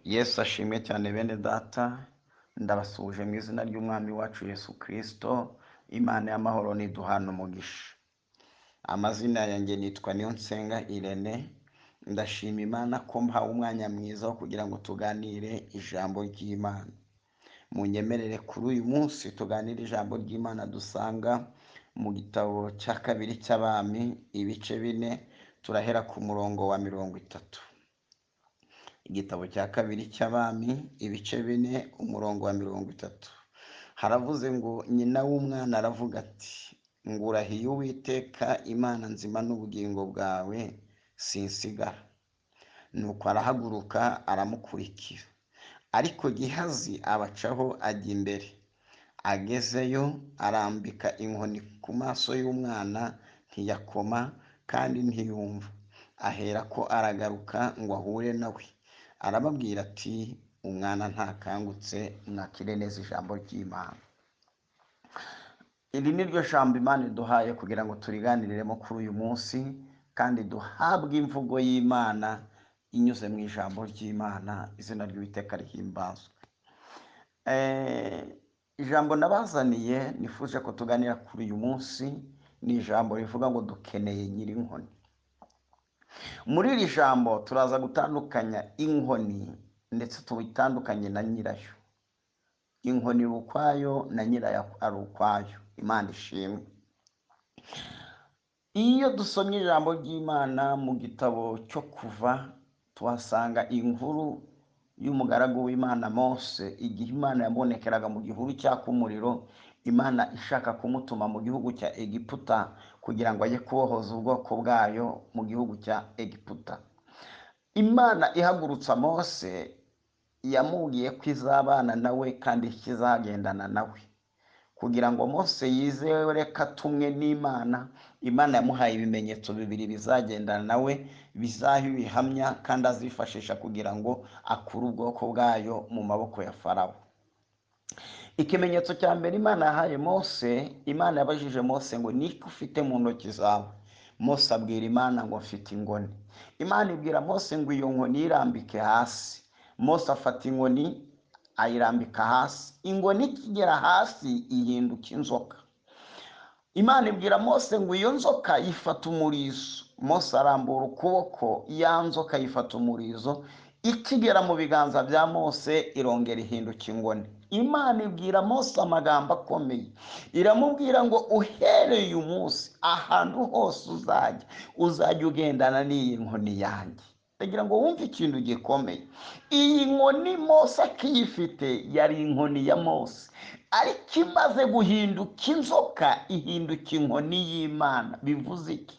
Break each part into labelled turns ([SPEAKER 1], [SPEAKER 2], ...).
[SPEAKER 1] Yesu ashimwe cyane bene data, ndabasuhuje mu izina ry'umwami wacu Yesu Kristo, Imana y'amahoro niduhana umugisha. Amazina yanjye nitwa Niyonsenga Irene, ndashima Imana ko mpawe umwanya mwiza wo kugira ngo tuganire ijambo ry'Imana. Munyemerere kuri uyu munsi tuganire ijambo ry'Imana dusanga mu gitabo cya kabiri cy'Abami, ibice 4, turahera ku murongo wa 30. Igitabo cya kabiri cy'Abami, ibice 4, umurongo wa 30. Haravuze ngo nyina w'umwana aravuga ati, ngurahiye Uwiteka Imana nzima n'ubugingo bwawe sinsigara. Nuko arahaguruka aramukurikira. Ariko Gihazi abacaho ajya imbere. Agezeyo arambika inkoni ku maso y'umwana, ntiyakoma kandi ntiyumva. Aherako aragaruka ngo ahure nawe. Arababwira ati, umwana ntakangutse, mwakire neza ijambo ry'Imana. Iri ni ryo jambo Imana iduhaye kugira ngo turiganiriremo kuri uyu munsi, kandi duhabwe imvugo y'Imana inyuze mu ijambo ry'Imana, izina ry'Uwiteka rihimbazwe. Ijambo nabazaniye nifuje ko tuganira kuri uyu munsi ni ijambo rivuga ngo dukeneye nyiri inkoni. Muri iri jambo turaza gutandukanya inkoni ndetse tubitandukanye na nyirayo. Inkoni iri ukwayo na nyirayo ari ukwayo. Imana ishimwe. Iyo dusomye ijambo ry'Imana mu gitabo cyo Kuva, tuhasanga inkuru y'umugaragu w'Imana Mose, igihe Imana yabonekeraga mu gihuru cyaka umuriro, Imana ishaka kumutuma mu gihugu cya Egiputa kugira ngo ajye kubohoza ubwoko bwayo mu gihugu cya Egiputa. Imana ihagurutsa Mose, yamubwiye ko izabana nawe kandi kizagendana nawe, kugira ngo Mose yizere ko atumwe n'Imana. Imana yamuhaye ibimenyetso 2 bizagendana nawe, bizaha ibihamya kandi azifashisha kugira ngo akure ubwoko bwayo mu maboko ya Farawo. Ikimenyetso cya mbere Imana yahaye Mose, Imana yabajije Mose ngo niki ufite mu ntoki zawe? Mose abwira Imana ngo mfite inkoni. Imana ibwira Mose ngo iyo nkoni irambike hasi. Mose afata inkoni ayirambika hasi. Inkoni ikigera hasi ihinduka inzoka. Imana ibwira Mose ngo iyo nzoka yifata umurizo. Mose arambura ukuboko, ya nzoka yifata umurizo, ikigera mu biganza bya Mose irongera ihinduka inkoni. Imana ibwira Mose amagambo akomeye, iramubwira ngo uhereye uyu munsi ahantu hose uzajya ugendana n'iyi nkoni yanjye. Ndagira ngo wumve ikintu gikomeye. Iyi nkoni Mose akiyifite yari inkoni ya Mose, ariko imaze guhinduka inzoka ihinduka inkoni y'Imana. Bivuze iki?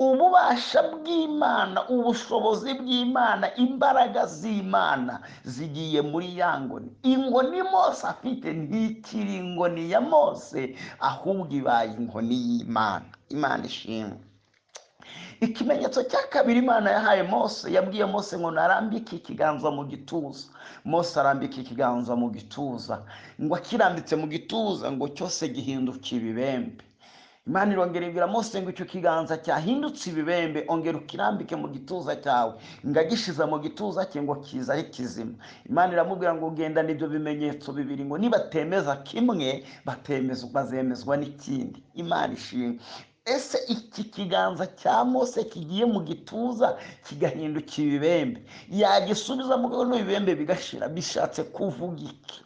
[SPEAKER 1] Ububasha bw'Imana, ubushobozi bw'Imana, imbaraga z'Imana zigiye muri ya nkoni. Inkoni Mose afite ntikiri inkoni ya Mose, ahubwo ibaye inkoni y'Imana. Imana ishimwe. Ikimenyetso cya kabiri Imana yahaye Mose, yabwiye Mose ngo narambike ikiganza mu gituza. Mose arambika ikiganza mu gituza, ngo akirambitse mu gituza ngo cyose gihinduka ibibembe. Imana irongera ibwira Mose ngo icyo kiganza cyahindutse ibibembe ongera ukirambike mu gituza cyawe. Ngo agishiza mu gituza cye ngo kiza ari kizima. Imana iramubwira ngo ugendane ibyo bimenyetso 2, ngo nibatemeza kimwe bazemezwa n'ikindi. Imana ishimwe. Ese iki kiganza cya Mose kigiye mu gituza kigahinduka ibibembe, yagisubiza mu gano ibibembe bigashira, bishatse kuvuga iki?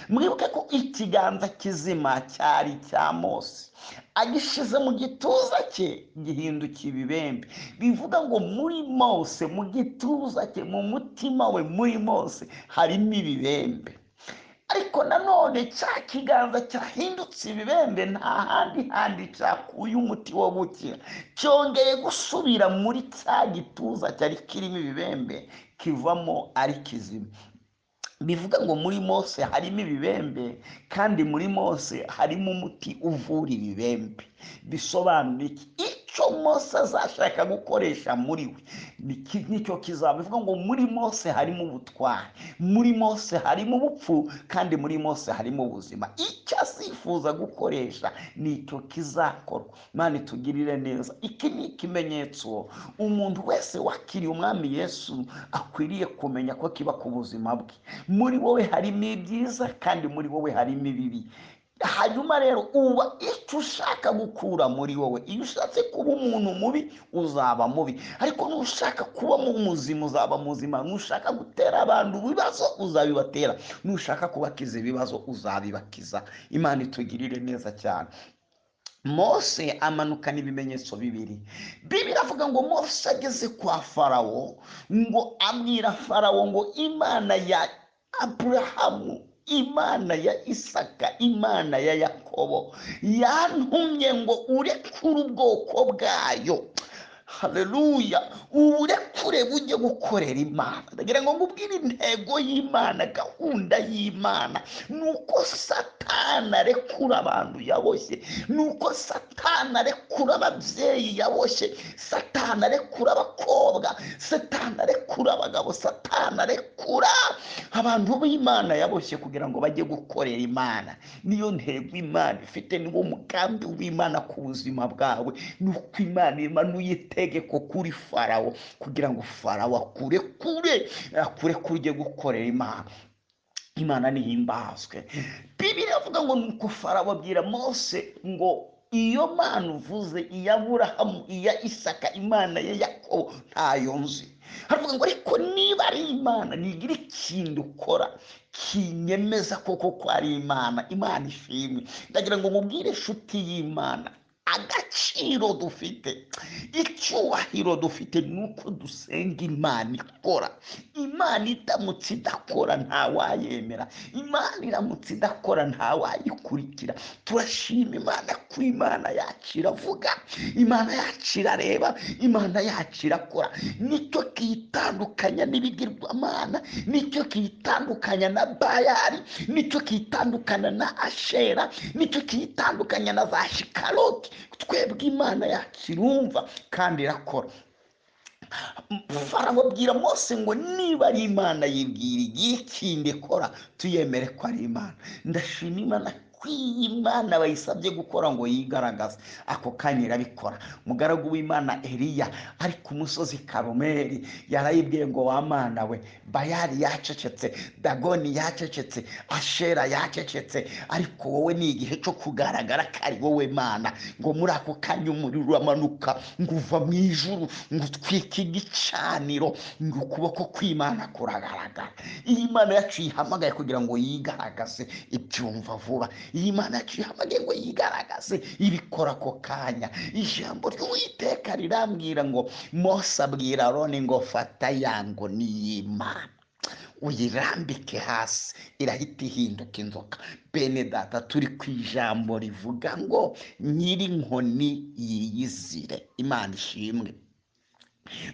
[SPEAKER 1] Mwibuke ko ikiganza kizima cyari cya Mose, agishize mu gituza cye gihinduka ibibembe. Bivuga ngo muri Mose, mu gituza cye, mu mutima we, muri Mose harimo ibibembe. Ariko nanone cya kiganza cyahindutse ibibembe nta handi cyakuye umuti wo gukira, cyongeye gusubira muri cya gituza cyari kirimo ibibembe, kivamo ari kizima. Bivuga ngo muri Mose harimo ibibembe, kandi muri Mose harimo umuti uvura ibibembe. Bisobanura iki? icyo Mose azashaka gukoresha muri we nicyo kizaba. Bivuga ngo muri Mose harimo ubutwari, muri Mose harimo ubupfu, kandi muri Mose harimo ubuzima. Icyo asifuza gukoresha nicyo kizakorwa. Imana itugirire neza. Iki ni ikimenyetso umuntu wese wakiriye umwami Yesu akwiriye kumenya ko kiba ku buzima bwe. Muri wowe harimo ibyiza kandi muri wowe harimo ibibi. Hanyuma rero uba icyo ushaka gukura muri wowe. Iyo ushatse kuba umuntu mubi uzaba mubi, ariko nushaka kuba muzima uzaba muzima. Nushaka gutera abantu ibibazo uzabibatera, nushaka kubakiza ibibazo uzabibakiza. Imana itugirire neza cyane. Mose amanukana ibimenyetso bibiri. Bibiliya avuga ngo Mose ageze kwa Farawo, ngo abwira Farawo ngo Imana ya Aburahamu, Imana ya Isaka, Imana ya Yakobo yantumye ngo urekure ubwoko bwayo. Haleluya. Uburekure bujye gukorera Imana. Ndagira ngo ngubwire intego y'Imana, gahunda y'Imana nuko Satani arekura abantu yaboshye, nuko Satani arekura ababyeyi yaboshye, Satani arekura abakobwa, Satani arekura abagabo, Satani arekura abantu b'Imana yaboshye kugira ngo bajye gukorera Imana. Niyo ntego Imana ifite, niwo mugambi w'Imana ku buzima bwawe. Nuko Imana imanuye itegeko kuri Farawo kugira ngo Farawo akurekure ujye gukorera Imana. Imana nihimbazwe. Bibiliya avuga ngo nuko Farawo abwira Mose ngo iyo Mana uvuze, iya Aburahamu, iya Isaka, Imana ya Yakobo ntayo nzi. Haravuga ngo ariko niba ari Imana nigira ikintu ukora kinyemeza koko ko ari Imana. Imana ishimwe. Ndagira ngo mubwire inshuti y'Imana, agaciro dufite, icyubahiro dufite nuko dusenga Imana ikora. Imana iramutse idakora ntawayemera, Imana iramutse idakora ntawayikurikira. Turashima Imana ko Imana yacu iravuga, Imana yacu irareba, Imana yacu irakora. Nicyo kiyitandukanya n'ibigirwamana, nicyo kiyitandukanya na Bayali, nicyo kiyitandukanya na Ashera, nicyo kiyitandukanya na za Shikaroti. Twebwe Imana yacu irumva kandi irakora. Farawo abwira Mose ngo niba ari Imana yibwira igihe kindi ikora tuyemere ko ari Imana. Ndashima Imana ko iyi Imana bayisabye gukora ngo yigaragaze, ako kanya irabikora. Umugaragu w'Imana Eliya ari ku musozi Karumeli yarayibwiye ngo wa Mana we, Bayali yacecetse, Dagoni yacecetse, Ashera yacecetse, ariko wowe ni igihe cyo kugaragara ko ari wowe Mana. Ngo muri ako kanya umuriro uramanuka, ngo uva mu ijuru, ngo utwike igicaniro, ngo ukuboko kw'Imana kuragaragara. Iyi Mana yacu yihamagaye kugira ngo yigaragaze, ibyumva vuba. Iyi Mana yacu yihamagaye ngo yigaragaze, ibikora ako kanya. Ijambo ry'Uwiteka rirambwira ngo Mose abwira Aroni ngo fata yango n'iy'Imana uyirambike hasi, irahita ihinduka inzoka. Bene data, turi ku ijambo rivuga ngo nyiri inkoni yiyizire. Imana ishimwe.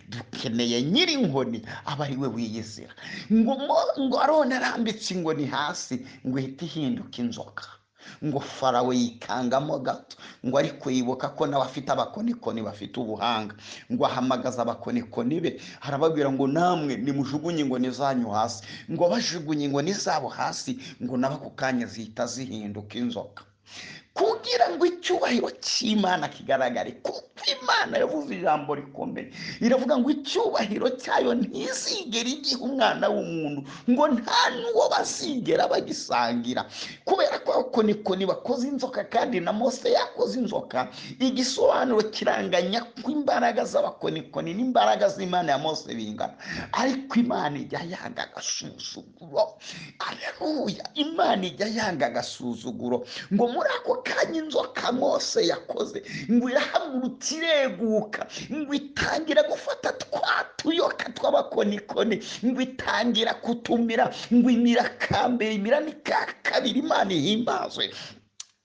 [SPEAKER 1] Dukeneye nyiri inkoni aba ari we wiyizira. Ngo Aroni arambitse inkoni hasi, ngo ihita ihinduka inzoka. Ngo Farawo yikangamo gato, ngo ariko yibuka ko nawe afite abakonikoni bafite ubuhanga. Ngo ahamagaza abakonikoni be, harababwira ngo namwe nimujugunye inkoni zanyu hasi. Ngo bajugunye inkoni zabo hasi, ngo nabo ako kanya zihita zihinduka inzoka. Kugira ngo icyubahiro cy'Imana kigaragare, kuko Imana yavuze ijambo rikomeye, iravuga ngo icyubahiro cyayo ntizigera igiha umwana w'umuntu, ngo nta n'uwo bazigera bagisangira. Kubera ko abakonikoni bakoze inzoka kandi na Mose yakoze inzoka, igisobanuro kiranganya ko imbaraga z'abakonikoni n'imbaraga z'Imana ya Mose bingana. Ariko Imana ijya yanga agasuzuguro. Aleluya. Imana ijya yanga agasuzuguro. Ngo muri ako kanya inzoka Mose yakoze, ngo irahagurutse ireguka, ngo itangira gufata twa tuyoka tw'abakonikoni, ngo itangira kutumira, ngo imira kambere, imira ni ka kabiri. Imana ihimbazwe.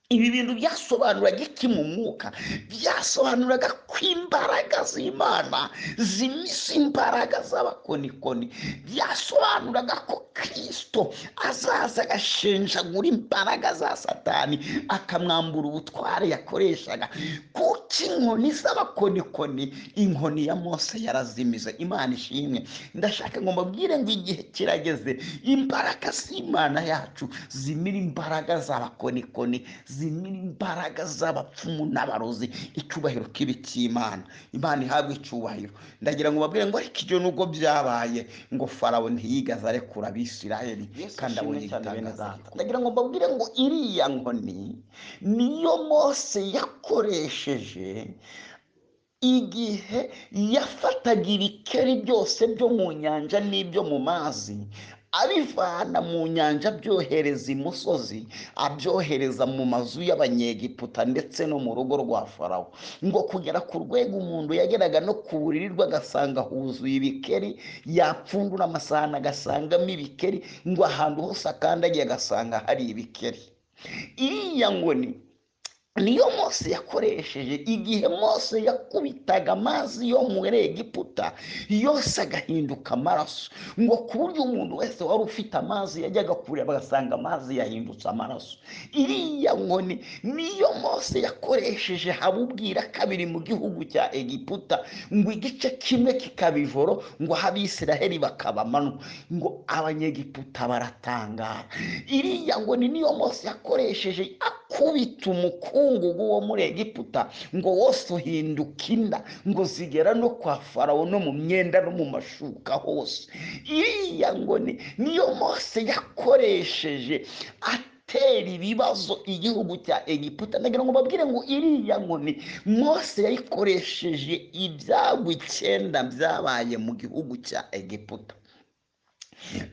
[SPEAKER 1] ibi bintu byasobanuraga iki mu mwuka? Byasobanuraga ko imbaraga z'Imana zimisa imbaraga z'abakonikoni. Byasobanuraga ko Kristo azaza agashenjagura imbaraga za Satani, akamwambura ubutware yakoreshaga. Kuko inkoni z'abakonikoni, inkoni ya Mose yarazimize. Imana ishimwe. Ndashaka ngo mbabwire ngo igihe kirageze imbaraga z'Imana yacu zimira imbaraga z'abakonikoni, zimira imbaraga z'abapfumu n'abarozi. Icyubahiro kibi cy'Imana. Imana ihabwe icyubahiro. Ndagira ngo mbabwire ngo ariko ibyo nubwo byabaye, ngo Farawo ntiyigeze arekura Abisirayeli, kandi abonye igitangaza. Ndagira ngo mbabwire ngo iriya nkoni niyo Mose yakoresheje igihe yafataga ibikeri byose byo mu nyanja n'ibyo mu mazi, abivana mu nyanja abyohereza imusozi, abyohereza mu mazu y'Abanyegiputa ndetse no mu rugo rwa Farawo, ngo kugera ku rwego umuntu yageraga no ku buriri rwe agasanga huzuye ibikeri, yapfundura amasahani agasangamo ibikeri, ngo ahantu hose akandagiye agasanga hari ibikeri. Iriya nkoni niyo Mose yakoresheje igihe Mose yakubitaga amazi yo muri Egiputa yose agahinduka amaraso, ngo ku buryo umuntu wese wari ufite amazi yajyaga kureba agasanga amazi yahindutse amaraso. Iriya nkoni niyo Mose yakoresheje habubwira kabiri mu gihugu cya Egiputa, ngo igice kimwe kikaba ijoro, ngo Abisiraheli bakaba amanywa, ngo Abanyegiputa baratangara. Iriya nkoni niyo Mose yakoresheje akubita umukungugu wo muri Egiputa, ngo wose uhinduka inda, ngo zigera no kwa Farawo no mu myenda no mu mashuka hose. Iriya nkoni niyo Mose yakoresheje atera ibibazo igihugu cya Egiputa. Ndagira ngo babwire ngo iriya nkoni Mose yayikoresheje ibyago 9 byabaye mu gihugu cya Egiputa.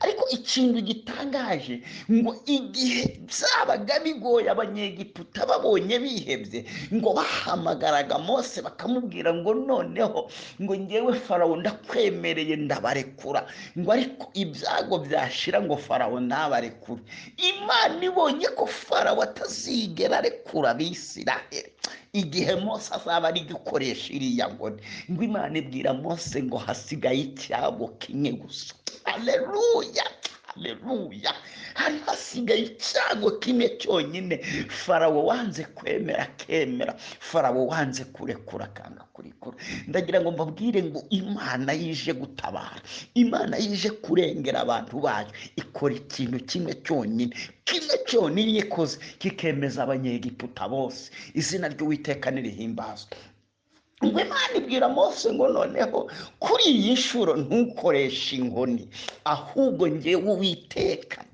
[SPEAKER 1] Ariko ikintu gitangaje, ngo igihe byabaga bigoye Abanyegiputa babonye bihebye, ngo bahamagaraga Mose bakamubwira ngo noneho ngo ngewe Farawo ndakwemereye ndabarekura, ngo ariko ibyago byashira ngo Farawo ntabarekure. Imana ibonye ko Farawo atazigera arekura Abisiraheli igihe Mose azaba ari gukoresha iriya nkoni, ngo Imana ibwira Mose ngo hasigaye icyago kimwe gusa. Haleluya, haleluya. Hari hasigaye icyago kimwe cyonyine. Farawo wanze kwemera akemera, Farawo wanze kurekura akanga kurekura. Ndagira ngo mbabwire ngo Imana yije gutabara, Imana yije kurengera abantu bayo, ikora ikintu kimwe cyonyine, kimwe cyonyine ikoze kikemeza Abanyegiputa bose. Izina ry'Uwiteka nirihimbazwe. Ngo Imana ibwira Mose ngo noneho kuri iyi nshuro ntukoreshe inkoni, ahubwo ngewe Uwiteka,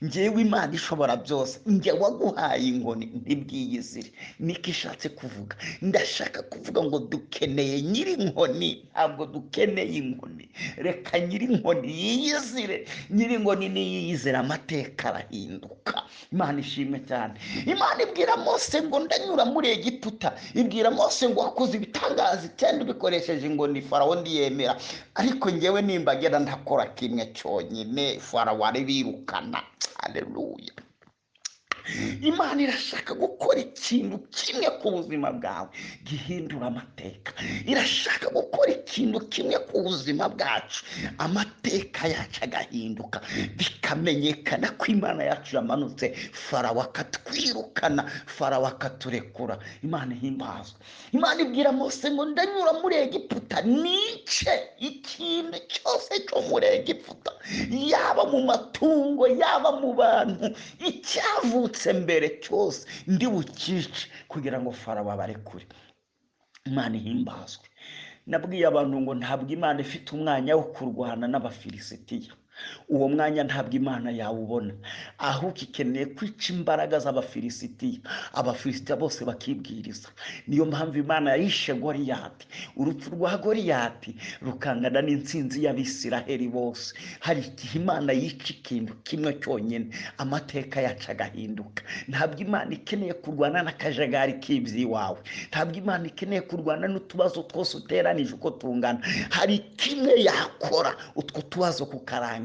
[SPEAKER 1] ngewe Imana ishobora byose, nge waguhaye inkoni ntibwiyizire. Niko ishatse kuvuga. Ndashaka kuvuga ngo dukeneye nyiri inkoni, ntabwo dukeneye inkoni. Reka nyiri inkoni yiyizire. Nyiri inkoni niyiyizira amateka arahinduka. Imana ishimwe cyane. Imana ibwira Mose ngo ndanyura muri Egiputa, ibwira Mose ngo wakoze ibitangaza 9 bikoresheje inkoni, Farawo ndiyemera, ariko ngewe nimbagera ndakora kimwe cyonyine, Farawo aribirukana. Haleluya. Imana irashaka gukora ikintu kimwe ku buzima bwawe gihindura amateka. Irashaka gukora ikintu kimwe ku buzima bwacu, amateka yacu agahinduka, bikamenyekana ko Imana yacu yamanutse, Farawo akatwirukana, Farawo akaturekura. Imana ihimbazwe. Imana ibwira Mose ngo ndanyura muri Egiputa nice ikintu cyose cyo muri Egiputa, yaba mu matungo yaba mu bantu, icyavutse mbere cyose ndi bukice kugira ngo Farawo abarekure. Imana ihimbazwe. Nabwiye abantu ngo ntabwo Imana ifite umwanya wo kurwana n'Abafilisitiya. Uwo mwanya ntabwo Imana yawubona, ahubwo ikeneye kwica imbaraga z'Abafilisitiya, Abafilisitiya bose bakibwiriza. Niyo mpamvu Imana yayishe Goliyati. Urupfu rwa Goliyati rukangana n'intsinzi y'Abisiraheli bose. Hari igihe Imana yica ikintu kimwe cyonyine, amateka yacu agahinduka. Ntabwo Imana ikeneye kurwana n'akajagari k'iby'iwawe, ntabwo Imana ikeneye kurwana n'utubazo twose uteranije uko tungana. Hari kimwe yakora utwo tubazo kukaranga.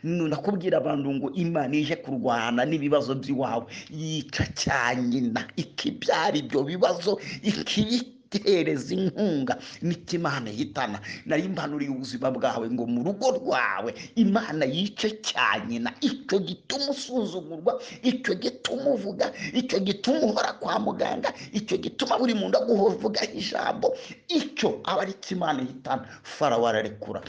[SPEAKER 1] Nakubwira abantu ngo Imana ije kurwana kurwana n'ibibazo by'iwawe, yica cya nyina ikibyara ibyo bibazo, ikibitereza inkunga, niko Imana ihitana. nari mpanuriye ubuzima bwawe ngo mu rugo rwawe Imana yice cya nyina, icyo gituma usuzugurwa, icyo gituma uvuga, icyo gituma uhora kwa muganga, icyo gituma buri muntu aguvugaho ijambo, icyo aba ari cyo Imana ihitana. Farawo ararekura.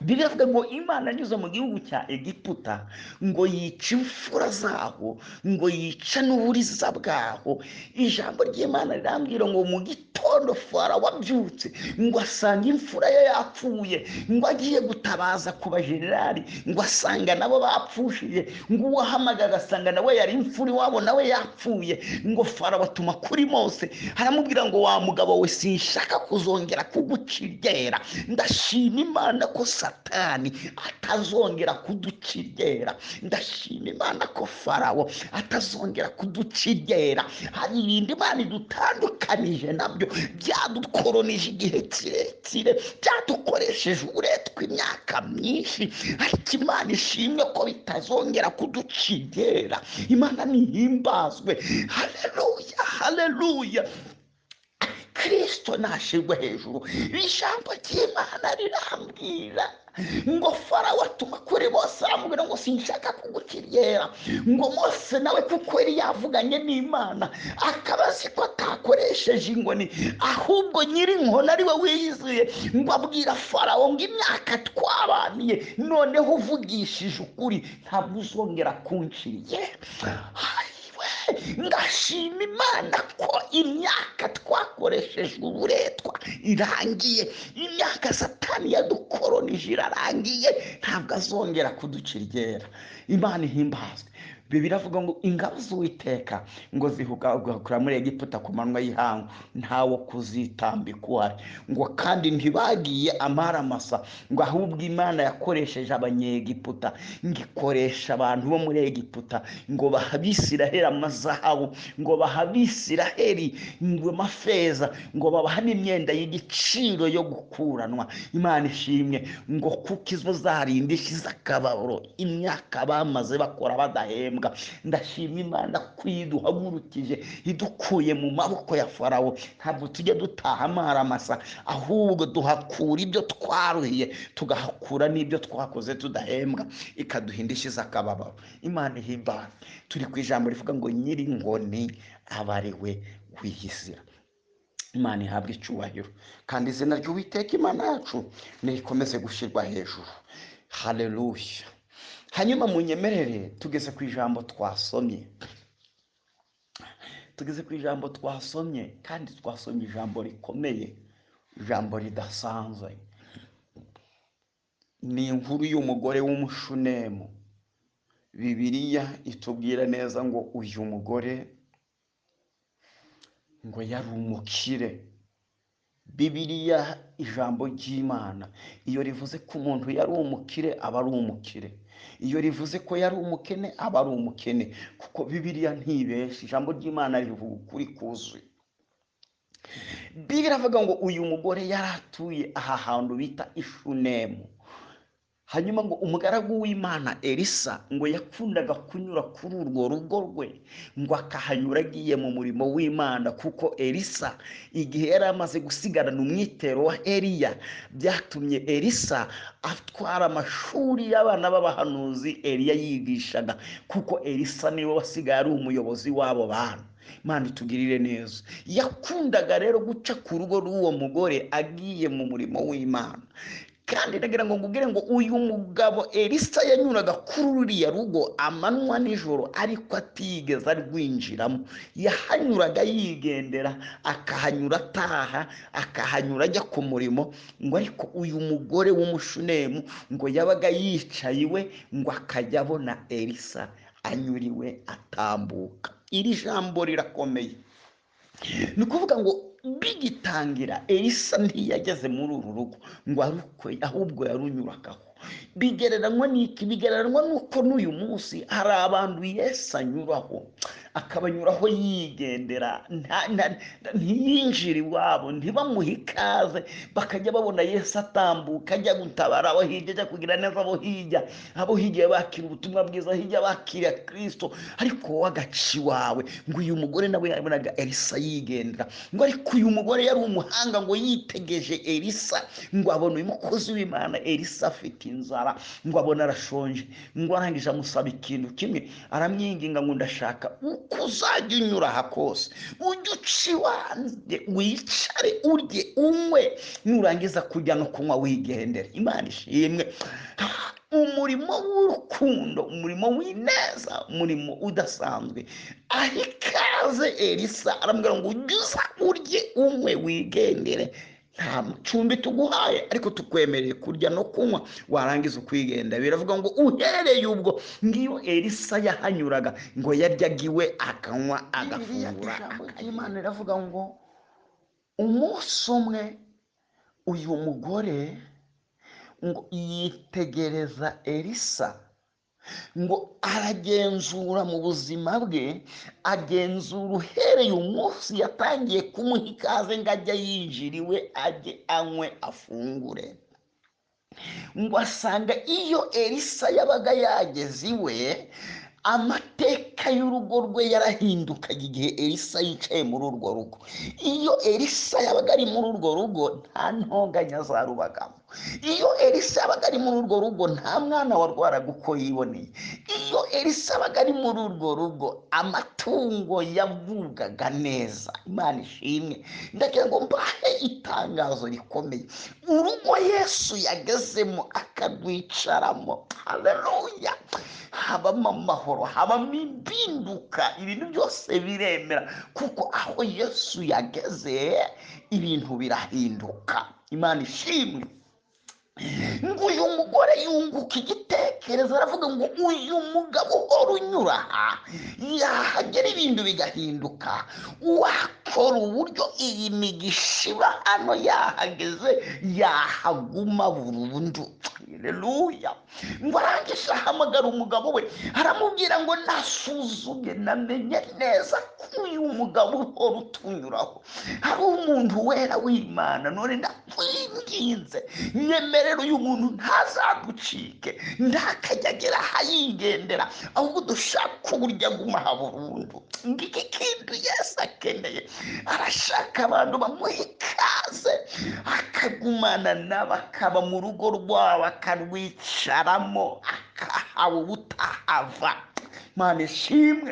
[SPEAKER 1] Biravuga ngo Imana anyuze mu gihugu cya Egiputa ngo yica imfura zaho, ngo yica n'uburiza bwaho. Ijambo ry'Imana rirambwira ngo mu gitondo Farawo abyutse ngo asanga imfura ye yapfuye, ngo agiye gutabaza ku bajenerali ngo asanga nabo bapfushije, ngo uwahamagaga agasanga nawe yari imfura iwabo nawe yapfuye. Ngo Farawo atuma kuri Mose aramubwira ngo wa mugabo we, sinshaka kuzongera kuguca iryera. Ndashima Imana ko Satani atazongera kuduca iryera. Ndashima Imana ko Farawo atazongera kuduca iryera. Hari ibindi Imana idutandukanije nabyo, byadukoronije igihe kirekire, byadukoresheje uburetwa imyaka myinshi, ariko Imana ishimwe ko bitazongera kuduca iryera. Imana nihimbazwe. Haleluya, haleluya. Kristo nashirwe hejuru. Ijambo ry'Imana rirambwira ngo Farawo atuma kuri Mose aramubwira ngo sinshaka kuguca iryera. Ngo Mose nawe kuko yari yavuganye n'Imana, akaba azi ko atakoresheje inkoni ahubwo nyiri inkoni ari we wiyiziye, ngo abwira Farawo ngo imyaka twabaniye noneho uvugishije ukuri ntabwo uzongera kunca iryera. Ndashima Imana ko imyaka twakoresheje uburetwa irangiye, imyaka Satani yadukoronije irarangiye, ntabwo azongera kuduca iryera. Imana ihimbazwe. Bibiliya iravuga ngo ingabo z'Uwiteka ngo zihugura muri Egiputa ku manywa y'ihangu, ntawo kuzitambika uhari. Ngo kandi ntibagiye amaramasa, ngo ahubwo Imana yakoresheje abanyegiputa, ngo ikoresha abantu bo muri Egiputa, ngo baha Abisiraheli amazahabu, ngo baha Abisiraheli ngo amafeza, ngo babaha n'imyenda y'igiciro yo gukuranwa. Imana ishimwe. Ngo kuko izo zarindisha iz'akababaro imyaka bamaze bakora badahembwa. Ndashima Imana ko iduhagurukije idukuye mu maboko ya Farawo. Ntabwo tujya dutaha amaramasa, ahubwo duhakura ibyo twaruhiye, tugahakura n'ibyo twakoze tudahembwa, ikaduhindisha iz'akababaro. Imana ihimbaza. Turi ku ijambo rivuga ngo nyiri inkoni aba ari we wiyizira. Imana ihabwa icyubahiro, kandi izina ry'Uwiteka Imana yacu nikomeze gushyirwa hejuru. Haleluya. Hanyuma munyemerere tugeze ku ijambo twasomye. Tugeze ku ijambo twasomye, kandi twasomye ijambo rikomeye, ijambo ridasanzwe. Ni inkuru y'umugore w'umushunemu. Bibiliya itubwira neza ngo uyu mugore ngo yari umukire. Bibiliya, ijambo ry'Imana, iyo rivuze ko umuntu yari umukire aba ari umukire, iyo rivuze ko yari umukene aba ari umukene, kuko Bibiliya ntibesha. Ijambo ry'Imana rivuga ukuri kuzuye. Bibiliya iravuga ngo uyu mugore yari atuye aha hantu bita Ishunemu. Hanyuma ngo umugaragu w'Imana Elisa ngo yakundaga kunyura kuri urwo rugo rwe, ngo akahanyura agiye mu murimo w'Imana, kuko Elisa igihe yari amaze gusigarana umwitero wa Eliya, byatumye Elisa atwara amashuri y'abana b'abahanuzi Eliya yigishaga, kuko Elisa niwe wasigaye ari umuyobozi w'abo bana. Imana itugirire neza. Yakundaga rero guca ku rugo rw'uwo mugore agiye mu murimo w'Imana. Kandi ndagira ngo ngubwire ngo uyu mugabo Elisa yanyuraga kuri ruriya rugo amanywa nijoro, ariko atigeze arwinjiramo. Yahanyuraga yigendera, akahanyura ataha, akahanyura ajya ku murimo. Ngo ariko uyu mugore w'umushunemu ngo yabaga yicaye iwe, ngo akajya abona Elisa anyuriwe atambuka. Iri jambo rirakomeye. Ni ukuvuga ngo bigitangira Elisa ntiyageze muri uru rugo ngo arukwe, ahubwo yarunyuragaho. Bigereranywa n'iki? Bigereranywa n'uko n'uyu munsi hari abantu Yesu anyuraho akabanyuraho yigendera, ntiyinjire iwabo, ntibamuhe ikaze, bakajya babona Yesu atambuka ajya gutabara abo hirya, ajya kugira neza abo hirya bakira ubutumwa bwiza, hirya bakira Kristo, ariko wowe agaca iwawe. Ngo uyu mugore nawe yabonaga Elisa yigendera, ngo ariko uyu mugore yari umuhanga, ngo yitegeje Elisa, ngo abona uyu mukozi w'Imana Elisa afite inzara, ngo abona arashonje, ngo arangije amusaba ikintu kimwe, aramwinginga ngo ndashaka uko uzajya unyura aha kose ujye uca iwanjye, wicare urye unywe, nurangiza kurya no kunywa wigendere. Imana ishimwe. Umurimo w'urukundo, umurimo w'ineza, umurimo udasanzwe. Aho ikaze Elisa aramubwira ngo ujye uza urye unywe wigendere, nta cumbi tuguhaye ariko tukwemereye kurya no kunywa, warangiza ukwigendera. Biravuga ngo uhereye ubwo ngiyo Elisa yahanyuraga, ngo yaryaga iwe akanywa agafungura. Ijambo ry'Imana riravuga ngo umunsi umwe uyu mugore ngo yitegereza Elisa, ngo aragenzura mu buzima bwe, agenzura uhereye umunsi yatangiye kumuha ikaze ngo ajye yinjira iwe, ajye anywe afungure. Ngo asanga iyo Elisa yabaga yageze iwe, amateka y'urugo rwe yarahindukaga igihe Elisa yicaye muri urwo rugo. Iyo Elisa yabaga ari muri urwo rugo, nta ntonganya zarubagamo. Iyo Elisa yabaga ari muri urwo rugo, nta mwana warwaraga uko yiboneye. Iyo Elisa yabaga ari muri urwo rugo, amatungo yavugaga neza. Imana ishimwe. Ndagira ngo mbahe itangazo rikomeye. Urugo Yesu yagezemo akarwicaramo, haleluya, habamo amahoro, habamo impinduka, ibintu byose biremera, kuko aho Yesu yageze ibintu birahinduka. Imana ishimwe. Ngo uyu mugore yunguka igitekerezo, aravuga ngo uyu mugabo uhora unyura aha yahagera ibintu bigahinduka, wakora uburyo iyi migisha iba hano yahageze yahaguma burundu. Haleluya. Ngo arangije ahamagara umugabo we, aramubwira ngo nasuzumye, namenye neza ko uyu mugabo uhora utunyuraho hari umuntu wera w'Imana, none ndakwinginze nyemerera uyu muntu ntazaducike, ntakajya agera ahayigendera, ahubwo dushaka uburyo aguma aha burundu. Ngiki kintu Yesu akeneye, arashaka abantu bamuha ikaze, akagumana nabo, akaba mu rugo rwabo, akarwicaramo, akahawe ubutahava. Imana ishimwe,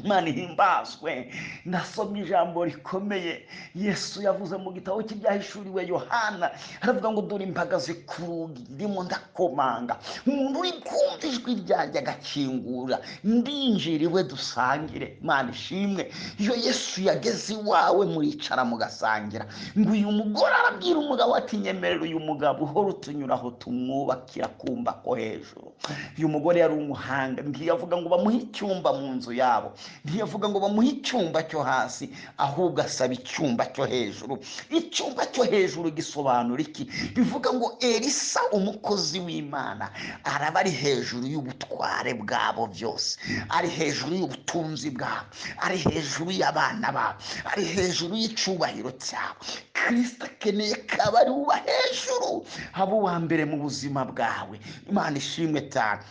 [SPEAKER 1] Imana ihimbazwe. Ndasomye ijambo rikomeye Yesu yavuze mu gitabo cy'ibyahishuriwe Yohana, aravuga ngo dore impagaze ku rugi ndimo ndakomanga, umuntu uri kumva ijwi ryanjye agakingura, ndinjira iwe dusangire. Imana ishimwe. Iyo Yesu yageze iwawe muricara mugasangira. Ngo uyu mugore arabwira umugabo ati nyemerera uyu mugabo uhora utunyuraho tumwubakira kumba ko hejuru. Uyu mugore yari umuhanga, ntiyavuga ngo bamuhe icyumba mu nzu yabo, ntiyavuga ngo bamuhe icyumba cyo hasi, ahubwo asaba icyumba cyo hejuru. Icyumba cyo hejuru gisobanura iki? Bivuga ngo Elisa umukozi w'Imana araba ari hejuru y'ubutware bwabo byose, ari hejuru y'ubutunzi bwabo, ari hejuru y'abana babo, ari hejuru y'icyubahiro cyabo. Kristo akeneye ko ari uba hejuru, haba uwa mbere mu buzima bwawe. Imana ishimwe cyane.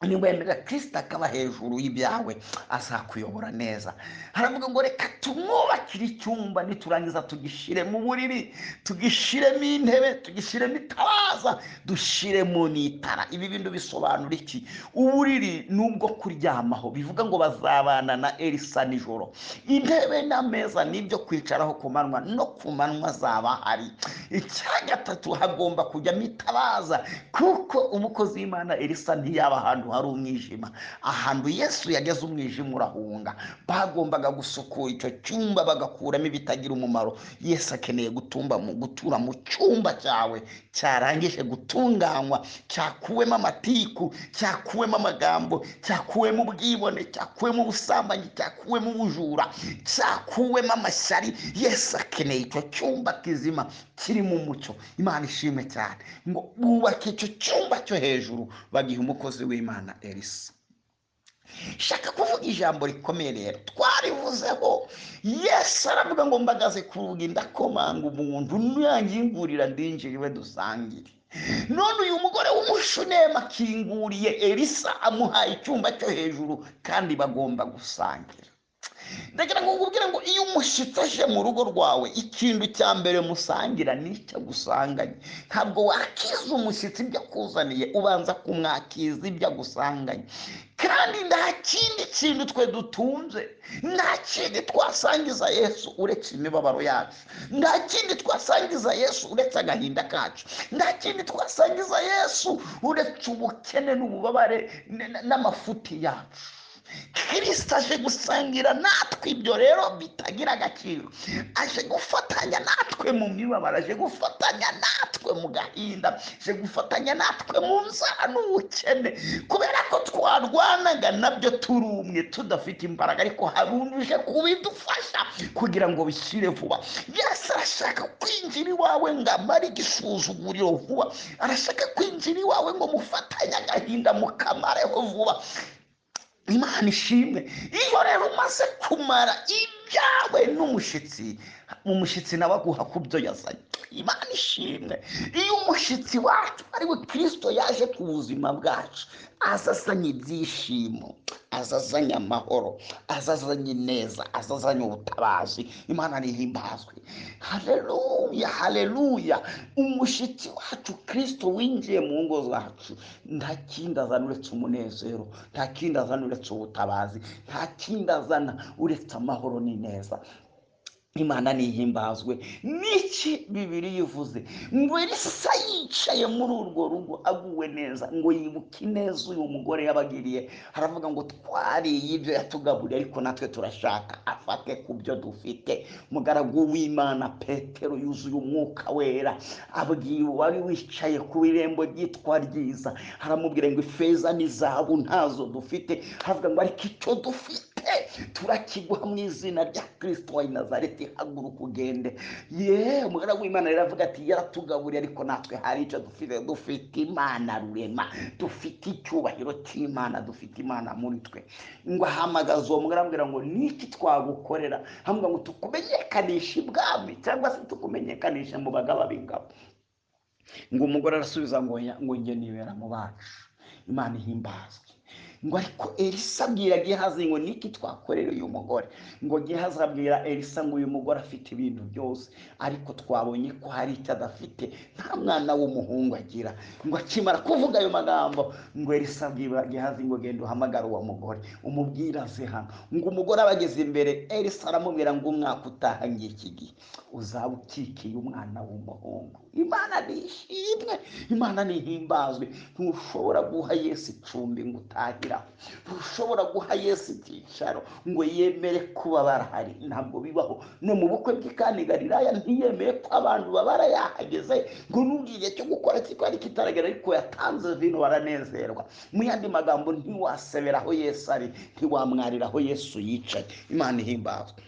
[SPEAKER 1] Niwemera Kristo akaba hejuru y'ibyawe, azakuyobora neza. Haravuga ngo reka tumwubakire icyumba, niturangiza tugishiremo uburiri, tugishiremo intebe, tugishiremo itabaza, dushiremo n'itara. Ibi bintu bisobanura iki? Uburiri nubwo kuryamaho, bivuga ngo bazabana na Elisa nijoro. Intebe n'ameza nibyo kwicaraho ku manywa, no ku manywa zaba hari. Icya gatatu hagomba kujyamo itabaza, kuko umukozi w'Imana Elisa ntiyaba ahantu hari umwijima. Ahantu Yesu yageze umwijima urahunga. Bagombaga gusukura icyo cyumba bagakuramo ibitagira umumaro. Yesu akeneye gutura mu cyumba cyawe cyarangije gutunganywa, cyakuwemo amatiku, cyakuwemo amagambo, cyakuwemo ubwibone, cyakuwemo ubusambanyi, cyakuwemo ubujura, cyakuwemo amashyari. Yesu akeneye icyo cyumba kizima kirimo umucyo. Imana ishimwe cyane. Ngo bubake icyo cyumba cyo hejuru, bagiha umukozi w'Imana Elisa. shaka kuvuga ijambo rikomeye rero twarivuzeho. Yesu aravuga ngo mbagaze ku rugi ndakomanga, umuntu nuyangingurira ndinjira iwe dusangire. None uyu mugore w'umushunema akinguriye Elisa, amuhaye icyumba cyo hejuru kandi bagomba gusangira. ndagira ngo ngubwire ngo iyo umushyitsi aje mu rugo rwawe, ikintu cya mbere musangira nicyo agusanganye. Ntabwo wakiza umushyitsi ibyo akuzaniye, ubanza kumwakiza ibyo agusanganye. kandi nta kindi kintu twe dutunze, nta kindi twasangiza Yesu uretse imibabaro yacu, nta kindi twasangiza Yesu uretse agahinda kacu, nta kindi twasangiza Yesu uretse ubukene n'ububabare n'amafuti yacu. Kristo aje gusangira natwe ibyo rero bitagira agaciro, aje gufatanya natwe mu mibabaro, aje gufatanya natwe mu gahinda, aje gufatanya natwe mu nzara n'ubukene, kubera ko twarwanaga nabyo turi umwe tudafite imbaraga, ariko hari uje kubidufasha kugira ngo bishyire vuba. Yesu arashaka kwinjira iwawe ngo amare igisuzuguriro vuba, arashaka kwinjira iwawe ngo mufatanye agahinda mukamareho vuba. Imana ishimwe. Iyo rero umaze kumara ibyawe n'umushyitsi, umushyitsi nawe aguha ku byo yazanye. Imana ishimwe. Iyo umushyitsi wacu ari we Kristo yaje ku buzima bwacu, azazanye ibyishimo, azazanye amahoro, azazanye neza, azazanye ubutabazi. Imana nihimbazwe. Haleluya, haleluya. Umushyitsi wacu Kristo winjiye mu ngo zacu, nta kindi azana uretse umunezero, nta kindi azana uretse ubutabazi, nta kindi azana uretse amahoro n'ineza. Imana nihimbazwe. Niki Bibiliya ivuze ngo Elisa yicaye muri urwo rugo aguwe neza, ngo yibuke ineza uyu mugore yabagiriye. Haravuga ngo twariye ibyo yatugaburiye, ariko natwe turashaka afate ku byo dufite. Mugaragu w'Imana Petero yuzuye umwuka wera, abwiye wari wicaye ku irembo ryitwa Ryiza, haramubwira ngo ifeza n'izahabu ntazo dufite, haravuga ngo ariko icyo dufite turakiguha mu izina rya Kristo wa Nazareti, haguruka ugende. Umugaragu w'Imana rero avuga ati yaratugaburiye, ariko natwe hari icyo dufite Imana rurema, dufite icyubahiro cy'Imana, dufite Imana muri twe. Ngo ahamagaza uwo mugaragu amubwira ngo niki twagukorera? Hamwe ngo tukumenyekanishe ibwami, cyangwa se tukumenyekanishe mu bagaba b'ingabo. Ngo umugore arasubiza ngo njye nibera mu bacu. Imana ihimbazwe. Ngo ariko Elisa abwira Gehazi ngo niki twakorera uyu mugore? Ngo Gehazi abwira Elisa ngo uyu mugore afite ibintu byose, ariko twabonye ko hari icyo adafite, nta mwana w'umuhungu agira. Ngo akimara kuvuga ayo magambo, ngo Elisa abwira Gehazi ngo genda uhamagara uwo mugore umubwire aze hano. Ngo umugore abageze imbere, Elisa aramubwira ngo umwaka utaha ngiki gihe uzaba ukikiye umwana w'umuhungu. Imana nishimwe, Imana nihimbazwe. Ntushobora guha Yesu icumbi ngo utahiraho, ntushobora guha Yesu icyicaro ngo yemere kuba barahari. Ntabwo bibaho. No mu bukwe bw'Ikana Galilaya ntiyemeye ko abantu babara yahageze, ngo n'ubwiye cyo gukora kikwari kitaragera, ariko yatanze vino baranezerwa. Mu yandi magambo, ntiwasebera aho Yesu ari, ntiwamwarira aho Yesu yicaye. Imana ihimbazwe.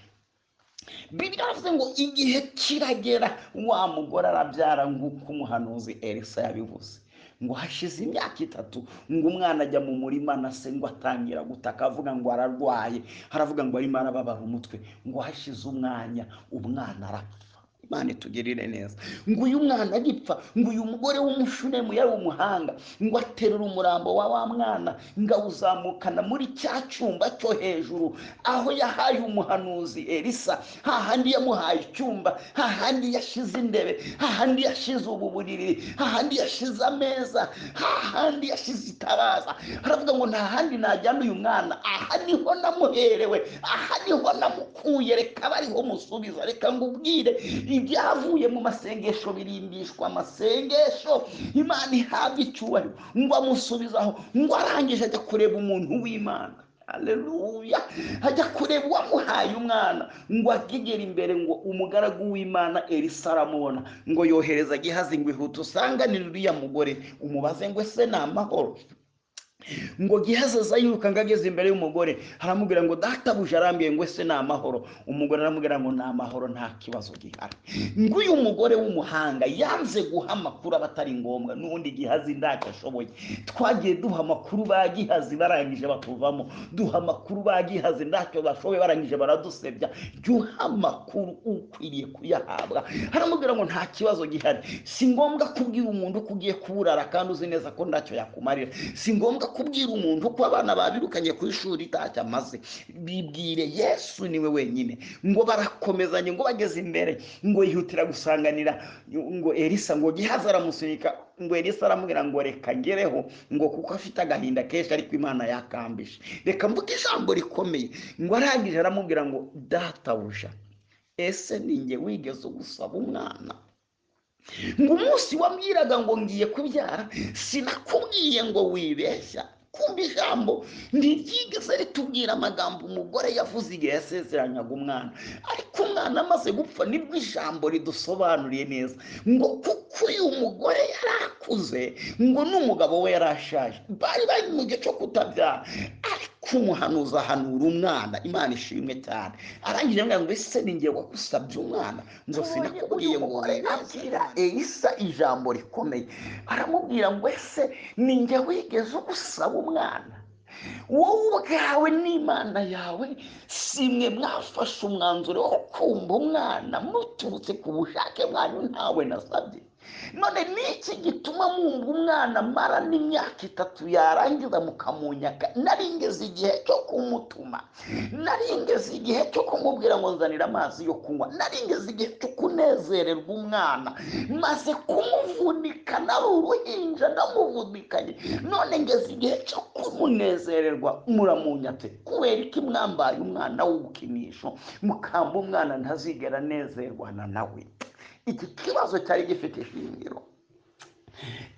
[SPEAKER 1] Bibiliya iravuze ngo igihe kiragera, wa mugore arabyara nk'uko umuhanuzi Elisa yabivuze. Ngo hashize imyaka 3, ngo umwana ajya mu murima na se, ngo atangira gutaka avuga ngo ararwaye, haravuga ngo arimo arababara umutwe. Ngo hashize umwanya, umwana arapfa. Imana itugirire neza. Ngo uyu mwana agipfa, ngo uyu mugore w'umushunemu yari umuhanga, ngo aterura umurambo wa mwana, ngo awuzamukana muri cya cyumba cyo hejuru, aho yahaye umuhanuzi Elisa, hahandi yamuhaye icyumba, hahandi yashize indebe, hahandi yashize ububuriri, hahandi yashize ameza, hahandi yashize itabaza. Haravuga ngo nta handi najyana uyu mwana, aha niho namuherewe, aha niho namukuye, reka bariho musubiza. Reka ngubwire, ibyavuye mu masengesho birimbishwa amasengesho. Imana ihabwa icyubahiro. Ngo amusubizaho, ngo arangije ajya kureba umuntu w'Imana. Haleluya. Ajya kureba uwamuhaye umwana. Ngo agigera imbere, ngo umugaragu w'Imana Elisa aramubona, ngo yohereza Gehazi ngo ihute usanganire uriya mugore umubaze ngo ese ni amahoro. ngo Gihazi aza yiruka ngo ageze imbere y'umugore aramubwira ngo databuja arambwiye ngo ese ni amahoro. Umugore aramubwira ngo ni amahoro, nta kibazo gihari. ngo uyu mugore w'umuhanga yanze guha amakuru abatari ngombwa. n'ubundi Gihazi ntacyo ashoboye. Twagiye duha amakuru ba Gihazi barangije batuvamo, duha amakuru ba Gihazi ntacyo bashoboye barangije baradusebya. jya uha amakuru ukwiriye kuyahabwa. aramubwira ngo nta kibazo gihari, si ngombwa kubwira umuntu ko ugiye kuburara kandi uzi neza ko ntacyo yakumarira. si ngombwa kubwira umuntu ko abana babirukanye ku ishuri ntacyo amaze. bibwire Yesu niwe wenyine. ngo barakomezanye, ngo bageze imbere, ngo yihutira gusanganira ngo Elisa. ngo Gihazi aramusunika, ngo Elisa aramubwira ngo reka ngereho, ngo kuko afite agahinda kenshi ariko Imana yakambishe. reka mvuge ijambo rikomeye. ngo arangije aramubwira ngo databuja, ese ninjye wigeze ugusaba umwana? ngo umunsi wambwiraga ngo ngiye kubyara sinakubwiye ngo wibeshya? kumva ijambo ntiryigeze ritubwira amagambo umugore yavuze igihe yasezeranyaga umwana. ariko umwana amaze gupfa nibwo ijambo ridusobanuriye neza ngo kuko uyu mugore yari akuze, ngo n'umugabo we yari ashaje, bari bari mu gihe cyo kutabyara. ariko umuhanuzi ahanura umwana. Imana ishimwe cyane. arangije avuga ngo ese ni njye wagusabye umwana? ngo sinakubwiye ngo abwira Elisa ijambo rikomeye. aramubwira ngo ese ni njye wigeze ugusaba umwana? wowe ubwawe n'Imana yawe simwe mwafashe umwanzuro wo kumva umwana muturutse ku bushake bwanyu, ntawe nasabye. none niki gituma mwumva umwana mara n'imyaka 3 yarangiza mukamunyaka? naringeze igihe cyo kumutuma, naringeze igihe cyo kumubwira ngo nzanira amazi yo kunywa, naringeze igihe cyo kunezererwa umwana, maze kumuvunika nari uruhinja ndamuvunikanye. none ngeze igihe cyo kumunezererwa muramunyatse. kubera iki mwambaye umwana w'ubukinisho mukamba umwana ntazigera anezerwana nawe? iki kibazo cyari gifite ishingiro,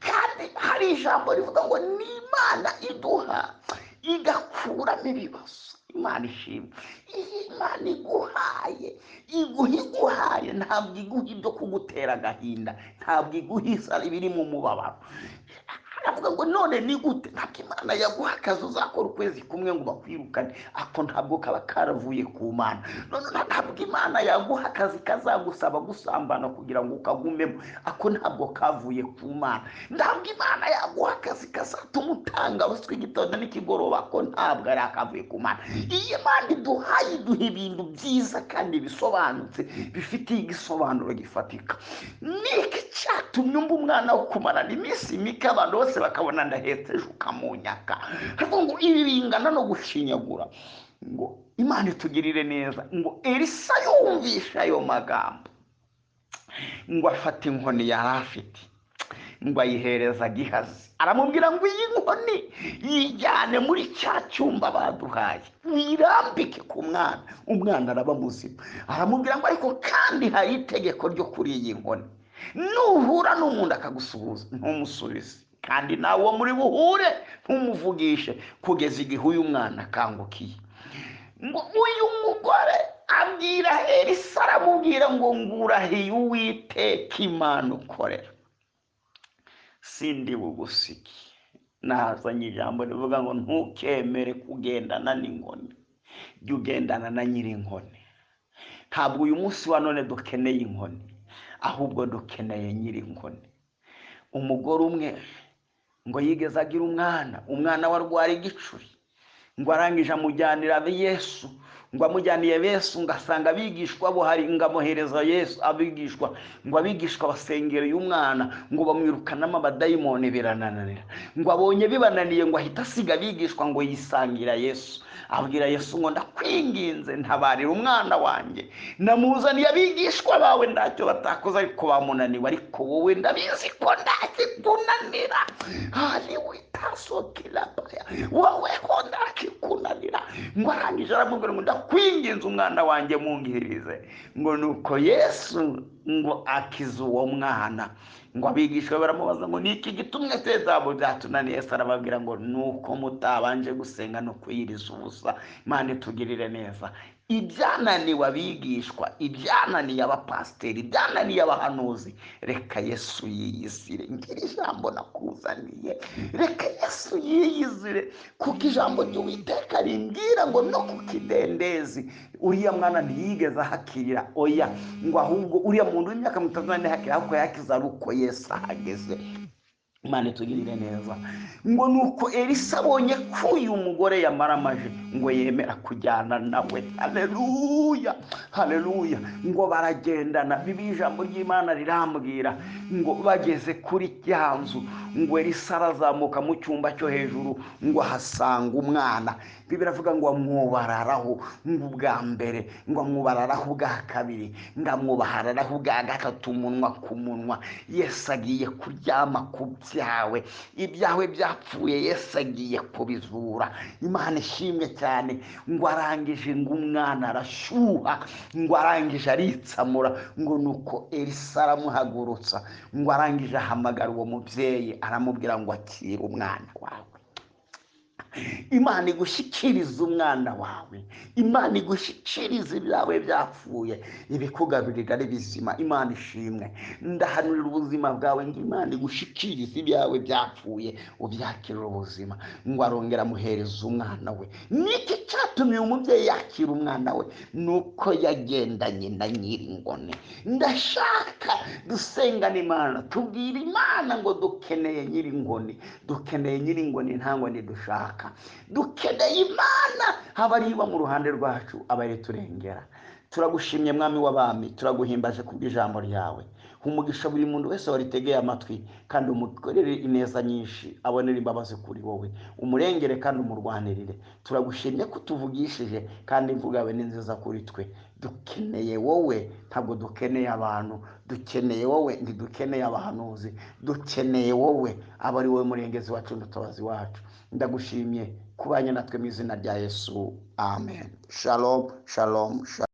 [SPEAKER 1] kandi hari ijambo rivuga ngo n'Imana iduha igakuramo ibibazo. Imana ishimwe. Imana iguhaye, iguhaye ntabwo iguha ibyo kugutera agahinda, ntabwo iguha isari biri mu mubabaro. aravuga ngo none ni gute? ntabwo Imana yaguha akazi uzakora ukwezi kumwe ngo bakwirukane, ako ntabwo kaba karavuye ku Mana. none ntabwo Imana yaguha akazi kazagusaba gusambana kugira ngo ukagumemo, ako ntabwo kavuye ku Mana. ntabwo Imana yaguha akazi kazatuma utanga ruswa igitondo n'ikigoroba, ako ntabwo ari akavuye ku Mana. iyi Imana iduhaye iduha ibintu byiza kandi bisobanutse, bifitiye igisobanuro gifatika. niki cyatumye umva umwana wo kumarana iminsi mike abantu bose bakabona ndahetse ejo ukamunyaka? ariko ngo ibi bingana no gushinyagura. ngo Imana itugirire neza. ngo Elisa yumvisha ayo magambo, ngo afata inkoni yari afite, ngo ayihereza Gihazi. aramubwira ngo iyi nkoni yijyane muri cya cyumba baduhaye, wirambike ku mwana, umwana araba muzima. aramubwira ngo ariko kandi hari itegeko ryo kuri iyi nkoni, nuhura n'umuntu akagusuhuza ntumusubize, kandi nawe uwo muri buhure ntumuvugishe kugeza igihe uyu mwana akangukiye. ngo uyu mugore abwira Elisa, aramubwira ngo ngurahiye Uwiteka Imana ukorera, sindi bugusiki. nazanye ijambo rivuga ngo ntukemere kugendana n'inkoni, jya ugendana na Nyiri Inkoni. ntabwo uyu munsi wa none dukeneye inkoni, ahubwo dukeneye Nyiri Inkoni. umugore umwe ngo yigeze agira umwana warwara igicuri, ngo arangije amujyanira Yesu. ngo amujyaniye Yesu, ngo asanga abigishwa bo hari, ngo amuhereza Yesu abigishwa. ngo abigishwa basengereye umwana, ngo bamwirukanamo abadayimoni birananira. ngo abonye bibananiye, ngo ahita asiga abigishwa ngo yisangira Yesu. abwira Yesu ngo ndakwinginze ntabarira umwana wanjye, namuzaniye abigishwa bawe ntacyo batakoze ariko bamunaniwe, ariko wowe ndabizi ko ndakikunanira. hari witasokira baya, wowe ko ndakikunanira. ngo arangije aramubwira ngo ndakwinginze umwana wanjye mungirize. ngo nuko Yesu ngo akize uwo mwana. Ngo abigishwa baramubaza ngo ni iki gitumye tezabo byatunaniye? Yesu arababwira ngo nuko mutabanje gusenga no kwiyiriza ubusa. Imana itugirire neza. Ibyananiwe abigishwa, ibyananiye abapasiteri, ibyananiye abahanuzi, reka Yesu yiyizire. Ngira ijambo nakuzaniye, reka Yesu yiyizire, kuko ijambo ry'Uwiteka rimbwira ngo no ku kidendezi uriya mwana ntiyigeze ahakirira, oya, ngo ahubwo uriya muntu w'imyaka 30 ahakirira, ahubwo yakize ari uko Yesu ahageze. Imana itugirire neza. Ngo nuko Elisa abonye ko uyu mugore yamaramaje, ngo yemera kujyana nawe. Haleluya, haleluya. Ngo baragendana. Bibiliya ijambo ry'Imana rirambwira ngo bageze kuri ya nzu, ngo Elisa arazamuka mu cyumba cyo hejuru, ngo ahasanga umwana. Bibiliya iravuga ngo amwubararaho ubwa mbere, ngo amwubararaho ubwa kabiri, ngo amwubararaho ubwa gatatu, umunwa ku munwa. Yesu agiye kuryama ku byawe, ibyawe byapfuye Yesu agiye kubizura. Imana ishimwe cyane. Ngo arangije, ngo umwana arashyuha, ngo arangije aritsamura. Ngo nuko Elisa aramuhagurutsa, ngo arangije ahamagara uwo mubyeyi, aramubwira ngo akira umwana wawe. Imana igushyikiriza umwana wawe, Imana igushyikiriza ibyawe byapfuye, ibikugaburira ari bizima. Imana ishimwe. Ndahanurira ubuzima bwawe ngo Imana igushyikiriza ibyawe byapfuye, ubyakirira ubuzima. Ngo arongera amuhereza umwana we. Niki cyatumye umubyeyi yakira umwana we? Nuko yagendanye na Nyiri Inkoni. Ndashaka dusengana Imana, tubwira Imana ngo dukeneye Nyiri Inkoni, dukeneye Nyiri Inkoni, nta nkoni dushaka. Dukeneye Imana abariba mu ruhande rwacu, abari turengera. Turagushimye Mwami w'abami, turaguhimbaje kubw'ijambo ryawe. Umugisha buri muntu wese waritegeye amatwi, kandi umukorere ineza nyinshi, abonera imbabazi kuri wowe, umurengere kandi umurwanirire. Turagushimye ko tuvugishije, kandi imvuga yawe ni nziza kuri twe. Dukeneye wowe, ntabwo dukeneye abantu. Dukeneye wowe, ntidukeneye abahanuzi. Dukeneye wowe, aba ari wowe murengezi wacu n'utabazi wacu. Ndagushimye kubanye natwe mu izina rya Yesu, amen. Shalom, shalom, shalom.